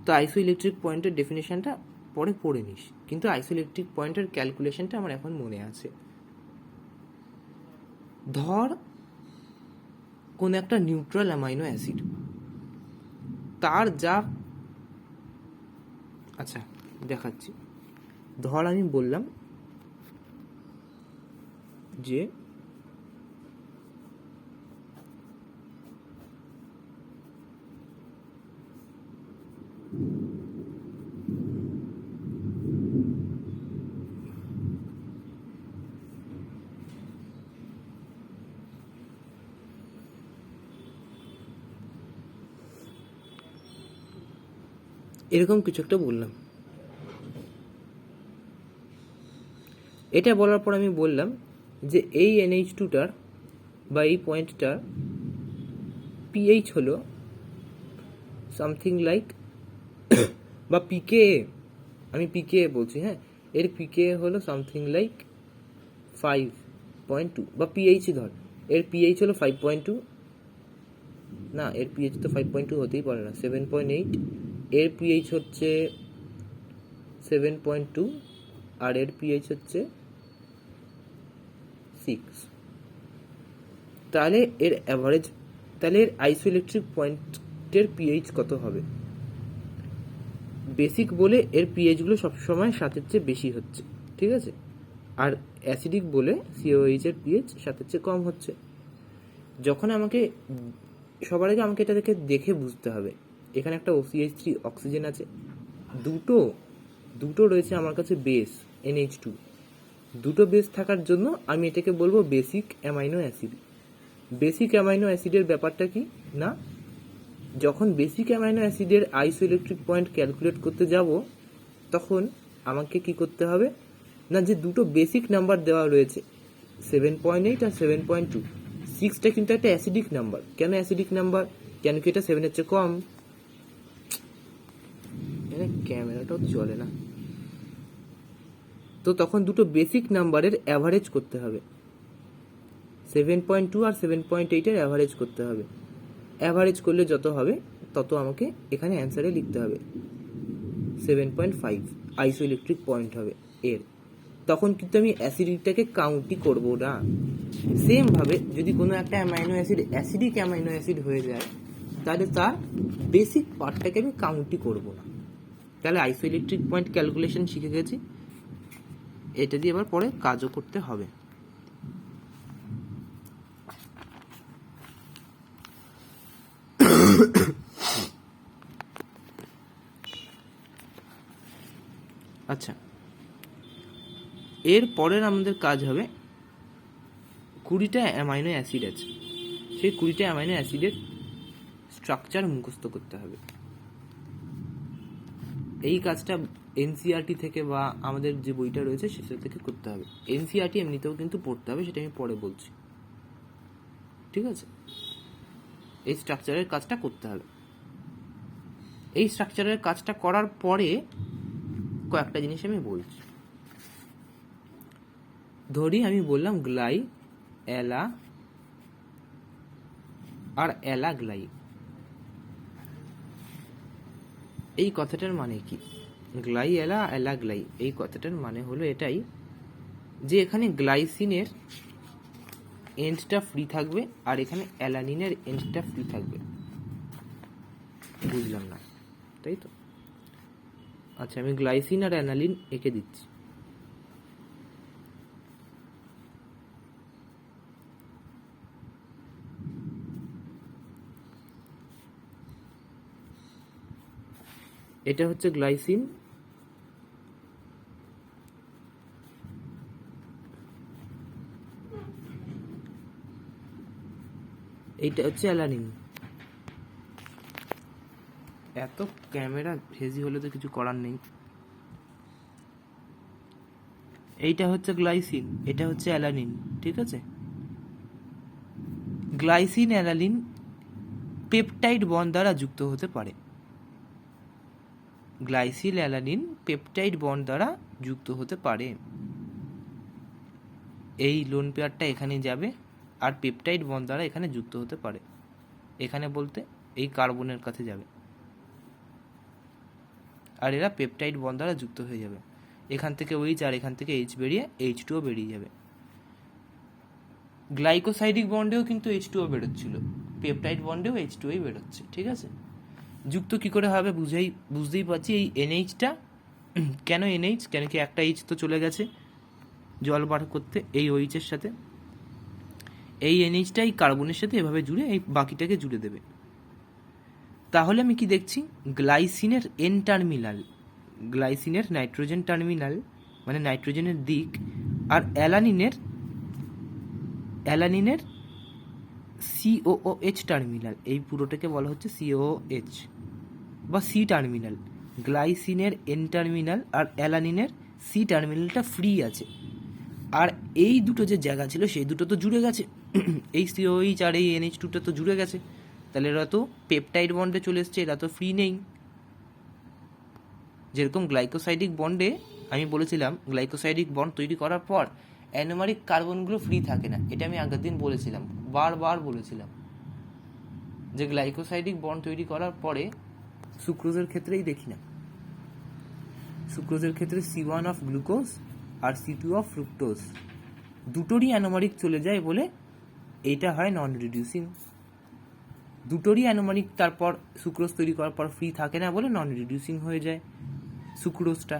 A: তো আইসো ইলেকট্রিক পয়েন্টের ডেফিনেশনটা পরে পড়ে নিস, কিন্তু আইসো ইলেকট্রিক পয়েন্টের ক্যালকুলেশনটা আমার এখন মনে আছে। ধর কোন একটা নিউট্রাল অ্যামাইনো অ্যাসিড, তার যা, আচ্ছা দেখাচ্ছি। ধর আমি বললাম যে এরকম কিছু একটা বললাম, এটা বলার পর আমি বললাম যে এই NH2টার বা এই পয়েন্টটার পিএইচ হলো সামথিং লাইক, বা পিকে, আমি পিকে বলছি, হ্যাঁ এর পিকে হলো সামথিং লাইক 5.2, বা পিএইচ ধর, এর পিএইচ হলো 5.2, না এর পিএইচ তো 5.2 হতেই পারে না, 7.8, এর পিএইচ হচ্ছে 7.2, আর এর পিএইচ হচ্ছে 6। তাহলে এর অ্যাভারেজ, তাহলে এর আইসোইলেকট্রিক পয়েন্টের পিএইচ কত হবে? বেসিক বলে এর পিএইচগুলো সবসময় 7-এর চেয়ে বেশি হচ্ছে, ঠিক আছে, আর অ্যাসিডিক বলে COH এর পিএইচ 7-এর চেয়ে কম হচ্ছে। যখন আমাকে, সবার আগে আমাকে এটা দেখে বুঝতে হবে, এখানে একটা OCH3 অক্সিজেন আছে, দুটো রয়েছে আমার কাছে বেস NH2, দুটো বেস থাকার জন্য আমি এটাকে বলবো basic amino acid. Basic amino অ্যাসিডের ব্যাপারটা কি না, যখন বেসিক অ্যামাইনো অ্যাসিডের আইসো ইলেকট্রিক পয়েন্ট ক্যালকুলেট করতে যাব, তখন আমাকে কি করতে হবে না, যে দুটো বেসিক নাম্বার দেওয়া রয়েছে 7.8 আর 7.2, 6টা কিন্তু একটা অ্যাসিডিক নাম্বার। কেন অ্যাসিডিক নাম্বার? কেন কি এটা 7-এর চেয়ে কম। ক্যামেরাটাও চলে না, তো তখন দুটো বেসিক নাম্বারের অ্যাভারেজ করতে হবে, 7.2 আর 7.8 এর অ্যাভারেজ করতে হবে। অ্যাভারেজ করলে যত হবে তত আমাকে এখানে অ্যান্সারে লিখতে হবে। 7.5 আইসোইলেকট্রিক পয়েন্ট হবে এর। তখন কিন্তু আমি অ্যাসিডিকটাকে কাউন্টই করবো না। সেমভাবে যদি কোনো একটা amino acid acidic amino acid হয়ে যায় তাহলে তার বেসিক পার্টটাকে আমি কাউন্টই করবো না। তাহলে আইসোইলেকট্রিক পয়েন্ট ক্যালকুলেশন শিখে গেছি, এটা দিয়ে এবার পরে কাজও করতে হবে। আচ্ছা, এর পরের আমাদের কাজ হবে 20টা অ্যামাইনো অ্যাসিড আছে, সেই 20টা অ্যামাইনো অ্যাসিডের স্ট্রাকচার মুখস্থ করতে হবে। এই কাজটা এনসিইআরটি থেকে বা আমাদের যে বইটা রয়েছে সেটা থেকে করতে হবে। এনসিইআরটি এমনিতেও কিন্তু পড়তে হবে, সেটা আমি পরে বলছি, ঠিক আছে? এই স্ট্রাকচারের কাজটা করতে হবে। এই স্ট্রাকচারের কাজটা করার পরে কয়েকটা জিনিস আমি বলছি। ধরি আমি বললাম গ্লাই অ্যালা আর অ্যালা গ্লাই। এই কথাটার মানে কি? গ্লাই অ্যালা অ্যালা গ্লাই, এই কথাটার মানে হলো এটাই যে এখানে গ্লাইসিনের এন্ডটা ফ্রি থাকবে আর এখানে অ্যালানিনের এন্ডটা ফ্রি থাকবে। বুঝলাম না, তাই তো? আচ্ছা, আমি গ্লাইসিন আর অ্যানালিন এঁকে দিচ্ছি। এটা হচ্ছে গ্লাইসিন, এইটা হচ্ছে অ্যালানিন। এত ক্যামেরা হেজি হলে তো কিছু করার নেই। এইটা হচ্ছে গ্লাইসিন, এটা হচ্ছে অ্যালানিন, ঠিক আছে? গ্লাইসিন অ্যালানিন পেপটাইড বন্ড দ্বারা যুক্ত হতে পারে। গ্লাইসিন অ্যালানিন পেপটাইড বন্ড দ্বারা যুক্ত হতে পারে। এই লোন পেয়ারটা এখানে যাবে আর পেপটাইড বন্ড দ্বারা এখানে যুক্ত হতে পারে। এখানে বলতে এই কার্বনের কাছে যাবে আর এরা পেপটাইড বন্ড দ্বারা যুক্ত হয়ে যাবে। এখান থেকে OH আর এখান থেকে H বেরিয়ে H2O বেরিয়ে যাবে। গ্লাইকোসাইডিক বন্ডেও কিন্তু H2O বেরোচ্ছিল, পেপটাইড বন্ডেও H2O বেরোচ্ছে, ঠিক আছে? যুক্ত কি করে হবে বুঝতেই পারছি। এই NH-টা কেন NH? কেন কি একটা H তো চলে গেছে জল বার করতে এই OH এর সাথে। এই NH-টা এই কার্বনের সাথে এভাবে জুড়ে এই বাকিটাকে জুড়ে দেবে। তাহলে আমি কি দেখছি? গ্লাইসিনের N টার্মিনাল, গ্লাইসিনের নাইট্রোজেন টার্মিনাল মানে নাইট্রোজেনের দিক, আর অ্যালানিনের COOH টার্মিনাল, এই পুরোটাকে বলা হচ্ছে COOH বা C টার্মিনাল। গ্লাইসিনের N টার্মিনাল আর অ্যালানিনের C টার্মিনালটা ফ্রি আছে, আর এই দুটো যে জায়গা ছিল সেই দুটো তো জুড়ে গেছে। এই COOH আর এই NH2টা তো জুড়ে গেছে, তাহলে এরা তো পেপটাইড বন্ডে চলে এসছে, এরা তো ফ্রি নেই। যেরকম গ্লাইকোসাইডিক বন্ডে আমি বলেছিলাম গ্লাইকোসাইডিক বন্ড তৈরি করার পর অ্যানোমারিক কার্বনগুলো ফ্রি থাকে না, এটা আমি আগের দিন বলেছিলাম, বারবার বলেছিলাম যে গ্লাইকোসাইডিক বন্ড তৈরি করার পরে সুক্রোজের ক্ষেত্রেই দেখি না, সুক্রোজের ক্ষেত্রে C1 অফ গ্লুকোজ আর C2 অফ ফ্রুক্টোজ দুটোরই অ্যানোমারিক চলে যায় বলে এইটা হয় নন রিডিউসিং। দুটোরই অ্যানোমারিক তারপর সুক্রোজ তৈরি করার পর ফ্রি থাকে না বলে নন রিডিউসিং হয়ে যায় সুক্রোজটা।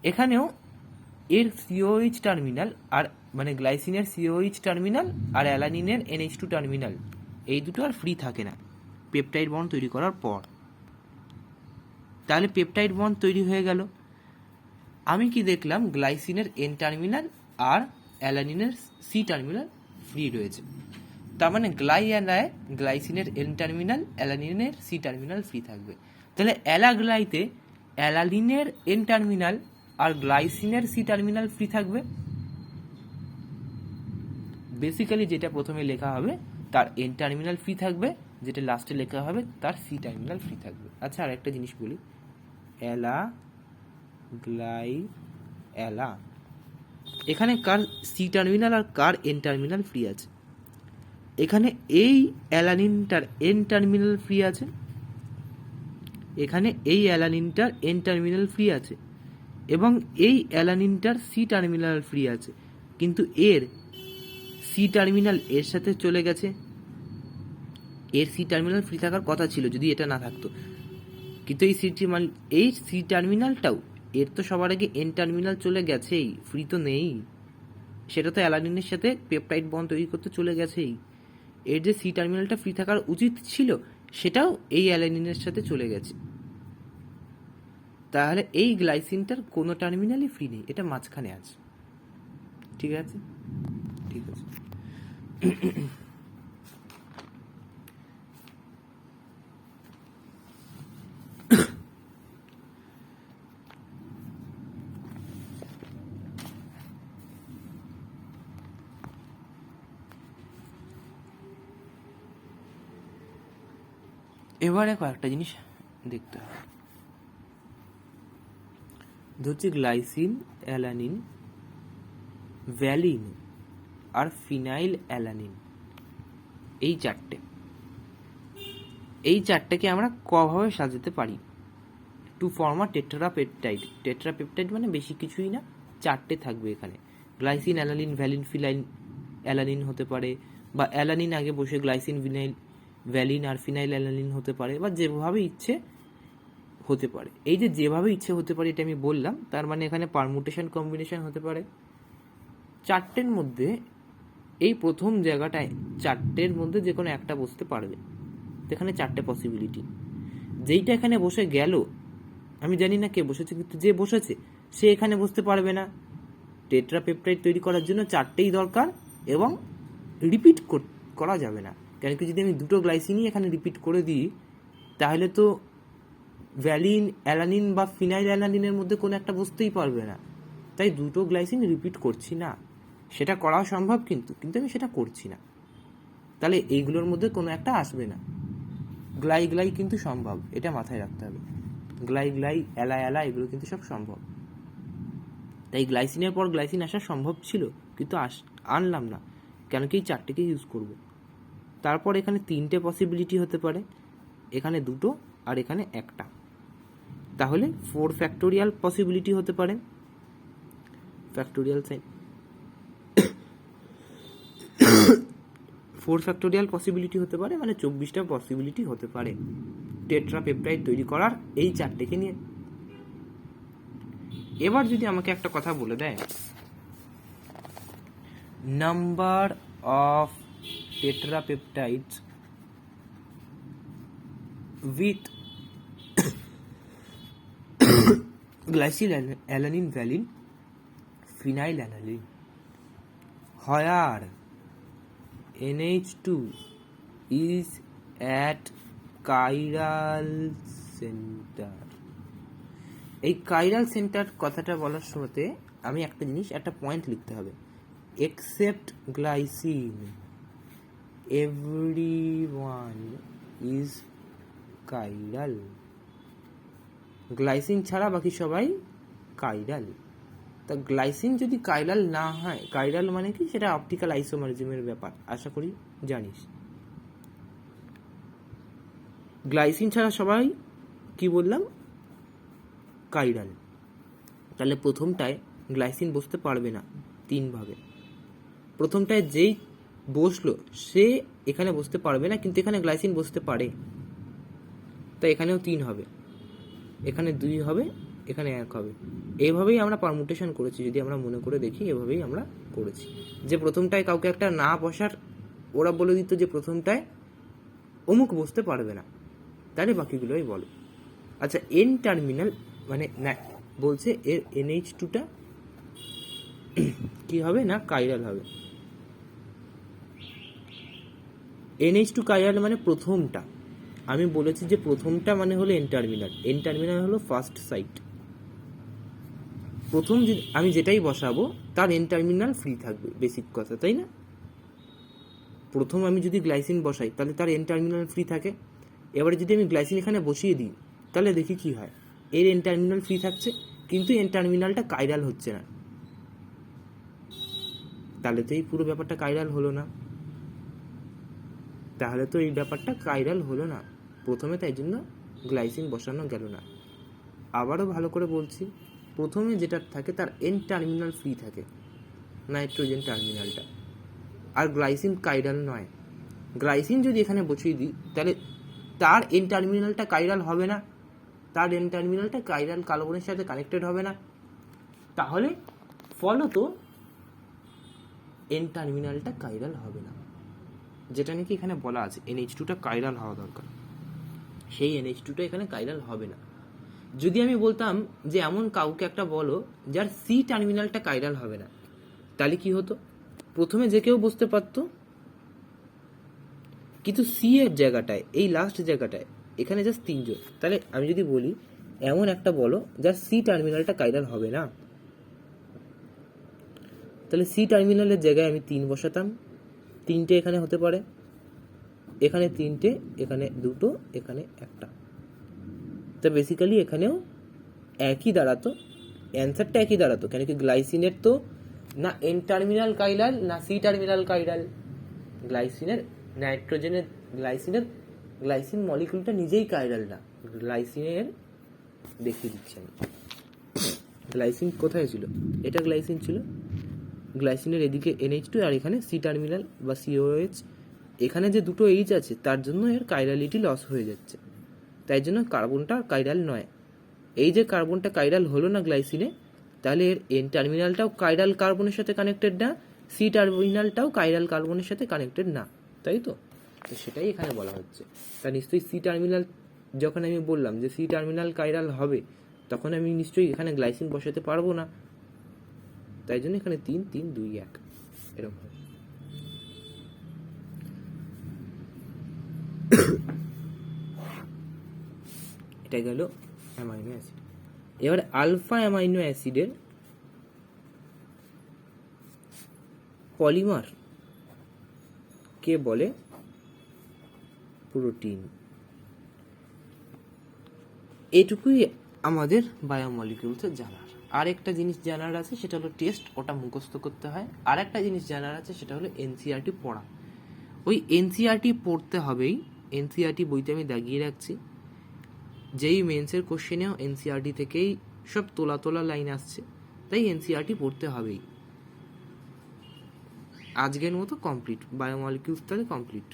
A: এখানেও এর COH টার্মিনাল আর মানে গ্লাইসিনের COH টার্মিনাল আর অ্যালানিনের NH2 টার্মিনাল এই দুটো আর ফ্রি থাকে না পেপটাইড বন্ড তৈরি করার পর। তাহলে পেপটাইড বন্ড তৈরি হয়ে গেল। আমি কি দেখলাম? গ্লাইসিনের N টার্মিনাল আর অ্যালানিনের C টার্মিনাল ফ্রি রয়েছে। তার মানে গ্লাইসিনের N টার্মিনাল, অ্যালানিনের C টার্মিনাল ফ্রি থাকবে। তাহলে অ্যালাগ্লাইতে অ্যালানিনের N টার্মিনাল আর গ্লাইসিনের C টার্মিনাল ফ্রি থাকবে। বেসিক্যালি যেটা প্রথমে লেখা হবে তার N টার্মিনাল ফ্রি থাকবে, যেটা লাস্টে লেখা হবে তার C টার্মিনাল ফ্রি থাকবে। আচ্ছা, আর একটা জিনিস বলি, অ্যালা গ্লাই এখানে কার C টার্মিনাল আর কার N টার্মিনাল ফ্রি আছে? এখানে এই অ্যালানিনটার এন টার্মিনাল ফ্রি আছে, এখানে এই অ্যালানিনটার এন টার্মিনাল ফ্রি আছে, এবং এই অ্যালানিনটার সি টার্মিনাল ফ্রি আছে, কিন্তু এর সি টার্মিনাল এর সাথে চলে গেছে। এর সি টার্মিনাল ফ্রি থাকার কথা ছিল যদি এটা না থাকতো, কিন্তু এই সি টার্মিনালটাও এর তো সবার আগে এন টার্মিনাল চলে গেছেই, ফ্রি তো নেই, সেটা তো অ্যালানিনের সাথে পেপটাইড বন্ড তৈরি করতে চলে গেছেই। এর যে সি টার্মিনালটা ফ্রি থাকার উচিত ছিল সেটাও এই অ্যালানিনের সাথে চলে গেছে। তাহলে এই গ্লাইসিনটার কোনো টার্মিনালই ফ্রি নেই, এটা মাঝখানে আছে। ঠিক আছে, ঠিক আছে। এবারে কয়েকটা জিনিস দেখতে হবে। ধরছি গ্লাইসিন, অ্যালানিন, ভ্যালিন আর ফিনাইল অ্যালানিন, এই চারটেকে আমরা কভাবে সাজাতে পারি to form a tetrapeptide. Tetrapeptide মানে বেশি কিছুই না, চারটে থাকবে এখানে। Glycine, alanine, valine, phenyl alanine হতে পারে, বা অ্যালানিন আগে বসে গ্লাইসিন, ভ্যালিন আর ফিনাইল অ্যালানিন হতে পারে, বা যেভাবে ইচ্ছে হতে পারে। এই যে যেভাবে ইচ্ছে হতে পারে এটা আমি বললাম, তার মানে এখানে পারমুটেশন কম্বিনেশন হতে পারে। চারটের মধ্যে এই প্রথম জায়গাটায় চারটের মধ্যে যে কোনো একটা বসতে পারবে, এখানে চারটে পসিবিলিটি। যেইটা এখানে বসে গেল আমি জানি না কে বসেছে, কিন্তু যে বসেছে সে এখানে বসতে পারবে না। টেট্রাপেপটাইড তৈরি করার জন্য চারটেই দরকার, এবং রিপিট করা যাবে না, কেন কি যদি আমি দুটো গ্লাইসিনই এখানে রিপিট করে দিই তাহলে তো ভ্যালিন, অ্যালানিন বা ফিনাইল অ্যালানিনের মধ্যে কোনো একটা বসতেই পারবে না। তাই দুটো গ্লাইসিন রিপিট করছি না, সেটা করাও সম্ভব কিন্তু আমি সেটা করছি না। তাহলে এইগুলোর মধ্যে কোনো একটা আসবে না। গ্লাই কিন্তু সম্ভব, এটা মাথায় রাখতে হবে। গ্লাই এলা এগুলো কিন্তু সব সম্ভব। তাই গ্লাইসিনের পর গ্লাইসিন আসা সম্ভব ছিল, কিন্তু আনলাম না, কেন কি এই চারটেকে ইউজ করব। তারপর এখানে তিনটে পসিবিলিটি হতে পারে, এখানে দুটো আর এখানে একটা, তাহলে 4 ফ্যাক্টোরিয়াল পসিবিলিটি হতে পারে। ফ্যাক্টোরিয়াল সাইন 4 ফ্যাক্টোরিয়াল পসিবিলিটি হতে পারে, মানে 24টা পসিবিলিটি হতে পারে টেট্রাপেপটাইড তৈরি করার এই চারটেকে নিয়ে। এবার যদি আমাকে একটা কথা বলে দেয়, number of tetrapeptides with glycine, alanine, valine, phenyl alanine, where NH2 is at chiral center। এই কাইরাল সেন্টার কথাটা বলার সময়তে আমি একটা জিনিস, একটা পয়েন্ট লিখতে হবে, except glycine everyone is chiral। Glycine ছাড়া বাকি সবাই কাইরাল। তা গ্লাইসিন যদি কাইরাল না হয়, কাইরাল মানে কি, সেটা অপটিক্যাল আইসোমারিজমের ব্যাপার, আশা করি জানিস। গ্লাইসিন ছাড়া সবাই কি বললাম, কাইরাল। তাহলে প্রথমটায় গ্লাইসিন বসতে পারবে না, 3 ভাবে। প্রথমটায় যেই বসলো সে এখানে বসতে পারবে না, কিন্তু এখানে গ্লাইসিন বসতে পারে, তাই এখানেও 3 হবে, এখানে 2 হবে, এখানে 1 হবে। এইভাবেই আমরা পারমুটেশন করেছি, যদি আমরা মনে করে দেখি এভাবেই আমরা করেছি। যে প্রথমটায় কাউকে একটা না বসার, ওরা বলে দিত যে প্রথমটায় অমুক বসতে পারবে না, তাহলে বাকিগুলোই বলো। আচ্ছা, এন টার্মিনাল মানে না, বলছে এর NH2টা কি হবে না, কাইরাল হবে। NH2 কাইরাল মানে প্রথমটা, আমি বলেছি যে প্রথমটা মানে হলো এন টার্মিনাল, এন টার্মিনাল হলো ফার্স্ট সাইট। প্রথম আমি যেটাই বসাবো তার এন টার্মিনাল ফ্রি থাকবে, বেসিক কথা, তাই না? প্রথম আমি যদি গ্লাইসিন বসাই তাহলে তার এন টার্মিনাল ফ্রি থাকে। এবারে যদি আমি গ্লাইসিন এখানে বসিয়ে দিই তাহলে দেখি কি হয়, এর এন টার্মিনাল ফ্রি থাকছে, কিন্তু এন টার্মিনালটা কাইরাল হচ্ছে না, তাহলে তো এই পুরো ব্যাপারটা কাইরাল হলো না। তাহলে তো এই ব্যাপারটা কাইরাল হলো না প্রথমে, তাই জন্য গ্লাইসিন বসানো গেল না। আবারও ভালো করে বলছি, প্রথমে যেটা থাকে তার এন টার্মিনাল ফ্রি থাকে, নাইট্রোজেন টার্মিনালটা, আর গ্লাইসিন কাইরাল নয়। গ্লাইসিন যদি এখানে বসিয়ে দিই তাহলে তার এন টার্মিনালটা কাইরাল হবে না, তার এন টার্মিনালটা কাইরাল কার্বনের সাথে কানেক্টেড হবে না, তাহলে ফলত এন টার্মিনালটা কাইরাল হবে না। যেটা নাকি এখানে বলা আছে NH2টা কাইরাল হওয়া দরকার, সেই NH2টা এখানে কাইরাল হবে না। যদি আমি বলতাম যে এমন কাউকে একটা বলো যার সি টার্মিনালটা কাইরাল হবে না, তাহলে কি হতো? প্রথমে যে কেউ বুঝতে পারতো, কিন্তু সি এর জায়গাটায়, এই লাস্ট জায়গাটায় এখানে জাস্ট 3 জন। তাহলে আমি যদি বলি এমন একটা বলো যার সি টার্মিনালটা কাইরাল হবে না, তাহলে সি টার্মিনালের জায়গায় আমি 3 বসাতাম। 3টে এখানে হতে পারে, এখানে 3টে, এখানে 2টো, এখানে 1টা। তো বেসিক্যালি এখানেও একই দাঁড়াতো, অ্যান্সারটা একই দাঁড়াতো, কেন কি গ্লাইসিনের তো না এন টার্মিনাল কাইরাল না সি টার্মিনাল কাইরাল। গ্লাইসিনের গ্লাইসিন মলিকুলটা নিজেই কাইরাল না। গ্লাইসিনের দেখিয়ে দিচ্ছি আমি, গ্লাইসিন কোথায় ছিল, এটা গ্লাইসিন ছিল, গ্লাইসিনের এদিকে NH2 আর এখানে সি টার্মিনাল বা COH, এখানে যে দুটো H আছে তার জন্য এর কাইরালিটি লস হয়ে যাচ্ছে, তাই জন্য কার্বনটা কাইরাল নয়। এই যে কার্বনটা কাইরাল হলো না গ্লাইসিনে, তাহলে এর এন টার্মিনালটাও কাইরাল কার্বনের সাথে কানেক্টেড না, সি টার্মিনালটাও কাইরাল কার্বনের সাথে কানেক্টেড না, তাই তো? সেটাই এখানে বলা হচ্ছে। তা নিশ্চয়ই সি টার্মিনাল, যখন আমি বললাম যে সি টার্মিনাল কাইরাল হবে, তখন আমি নিশ্চয়ই এখানে গ্লাইসিন বসাতে পারবো না, তাই জন্য এখানে 3 3 2 1 এরকম হবে। এটা গেল অ্যামাইনো অ্যাসিড। এবার আলফা অ্যামাইনো অ্যাসিডের পলিমার কে বলে প্রোটিন। এটুকুই আমাদের বায়োমলিকিউলসের জানার। আর একটা জিনিস জানার আছে, সেটা হলো টেস্ট, ওটা মুখস্থ করতে হয়। আর একটা জিনিস জানার আছে, সেটা হলো NCERT পড়া। ওই NCERT পড়তে হবেই, NCERT বইতে আমি দাগিয়ে রাখছি। যেই মেন্সের কোশ্চেনেও NCERT থেকেই সব তোলা লাইন আসছে, তাই NCERT পড়তে হবেই। আজকের মতো কমপ্লিট, বায়োমলিকিউলস তাহলে কমপ্লিট।